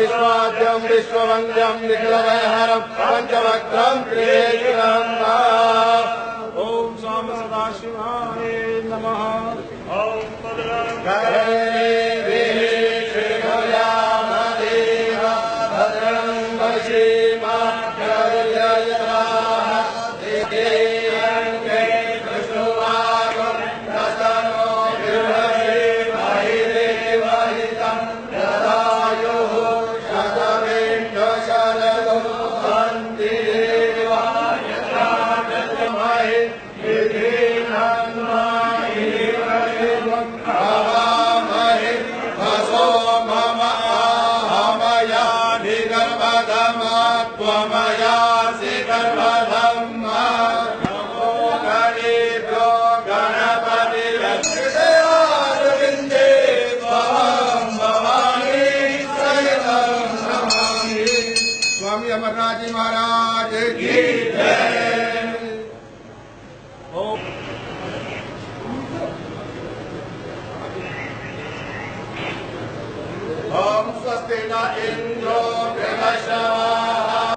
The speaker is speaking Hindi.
विश्वाद्यं विश्ववन्द्यं निखिलवैहरं पंचवक्त्रं त्रिनेत्रं ओम साम सदाशिवाय नमः। ओम अमरनाथ जी महाराज की जय। ओम स्वस्ति न इंद्रो बृहस्पतिर्दधातु